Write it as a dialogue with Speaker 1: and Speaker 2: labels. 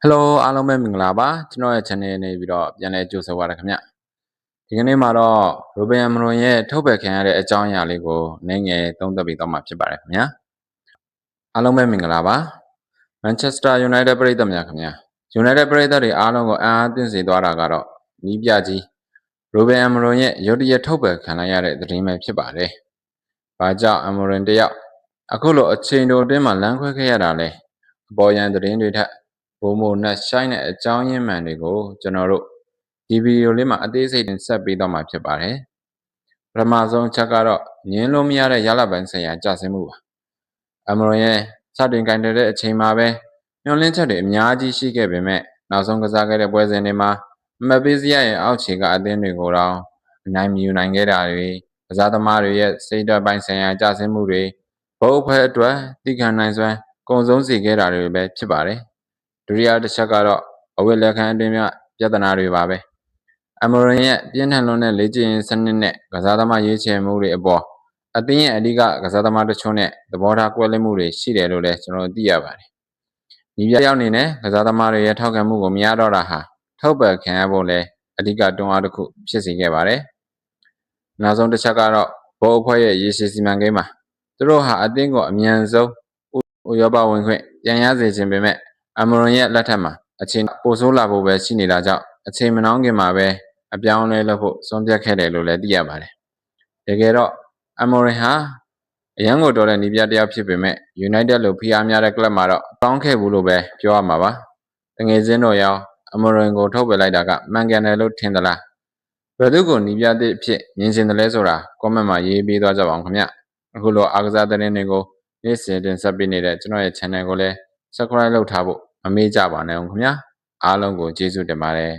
Speaker 1: Hello အားလုံးပဲမင်္ဂလာပါကျွန်တော်ရဲ့ channel နေပြီးတော့ပြန်လည်ကြိုဆိုပါရခင်ဗျဒီကနေ့မှာတော့ရိုဘယ်မရွန်ရဲ့ထုတ်ပယ်ခံရတဲ့အကြောင်းအရာလေးကိုနည်းငယ်သုံးသပ်ပြီးတော့မှာဖြစ်ပါတယ်ခင်ဗျာအားလုံးပဲမင်္ဂလာပါ Manchester United ပရိသတ်များခင်ဗျာ United ပရိသတ်တွေအားလုံးကိုအားအသင့်စေသွားတာကတော့နီးပြကြီးရိုဘယ်မရွန်ရဲ့ရုတ်တရက်ထုတ်ပယ်ခံလိုက်ရတဲ့သတင်းပဲဖြစ်ပါတယ်ဘာကြောင့်အမရွန်တယောက်အခုလိုအချိန်တိုအတွင်းမှာလမ်းခွဲခဲ့ရတာလဲအပေါ်ယံသတင်းတွေထက်ဘိုးမိုနဲ့ရှိုင်းတဲ့အကြောင်းရင်းမှန်တွေကိုကျွန်တော်တို့ဒီဗီဒီယိုလေးမှာအသေးစိတ်တင်ဆက်ပေးတော့မှာဖြစ်ပါတယ်ပထမဆုံးချက်ကတော့ငင်းလို့မရတဲ့ရလပိုင်းဆိုင်ရာကြဆင်းမှုပါအမရွန်ရဲ့စတင်ကင်တယ်တဲ့အချိန်မှာပဲညှော်လင့်ချက်တွေအများကြီးရှိခဲ့ပေမဲ့နောက်ဆုံးကစားခဲ့တဲ့ပွဲစဉ်တွေမှာမက်ပေးစရာရဲ့အောက်ခြေကအသင်းတွေကိုတော့အနိုင်မယူနိုင်ခဲ့တာတွေကစားသမားတွေရဲ့စိတ်ဓာတ်ပိုင်းဆိုင်ရာကြဆင်းမှုတွေဘုတ်ဖွဲ့အတွက်တိခံနိုင်စွမ်းကုံဆုံးစေခဲ့တာတွေပဲဖြစ်ပါတယ်ဒုတိယတစ်ချက်ကတော့အဝတ်လက်ခံအတွင်းပြဿနာတွေပါပဲအမရွန်ရဲ့ပြင်းထန်လွန်းတဲ့လေ့ကျင့်စနစ်နဲ့ကစားသမားရွေးချယ်မှုတွေအပေါ်အသင်းရဲ့အဓိကကစားသမားတချို့နဲ့သဘောထားကွဲလွဲမှုတွေရှိတယ်လို့လည်းကျွန်တော်သိရပါတယ်ညီပြရောက်နေတဲ့ကစားသမားတွေရဲ့ထောက်ခံမှုကိုမရတော့တာဟာထုတ်ပယ်ခံရဖို့လည်းအဓိကတွန်းအားတစ်ခုဖြစ်စေခဲ့ပါတယ်နောက်ဆုံးတစ်ချက်ကတော့ဘောအဖွဲ့ရဲ့ရေရှည်စီမံကိန်းမှာသူတို့ဟာအသင်းကိုအမြန်ဆုံးဥရောပဝင်ခွင့်ပြန်ရစေခြင်းပေမဲ့အမရွန်ရဲ့လက်ထက်မှာအချိန်ပိုဆိုးလာဖို့ပဲရှိနေတာကြောင့်အချိန်မနှောင်းခင်မှာပဲအပြောင်းလဲလုပ်ဖို့ဆုံးဖြတ်ခဲ့တယ်လို့လည်းသိရပါတယ်တကယ်တော့အမရွန်ဟာအရန်ကိုတော်တဲ့နီးပြတယောက်ဖြစ်ပေမဲ့ United လို့ဖိအားများတဲ့ကလပ်မှာတော့ကောင်းခဲ့ဘူးလို့ပဲပြောရမှာပါတငယ်ချင်းတို့ရောအမရွန်ကိုထုတ်ပယ်လိုက်တာကမှန်ကန်တယ်လို့ထင်သလားဘယ်သူကိုနီးပြတဲ့အဖြစ်မြင်ချင်တယ်လဲဆိုတာ comment မှာရေးပေးသွားကြပါအောင်ခင်ဗျအခုလိုအားကစားသတင်းတွေကိုနေ့စဉ်တင်ဆက်ပေးနေတဲ့ကျွန်တော်ရဲ့ channel ကိုလည်း subscribe လုပ်ထားဖို့မမေ့ကြပါနဲ့အောင်ခင်ဗျာအားလုံးကိုကျေးဇူးတင်ပါတယ်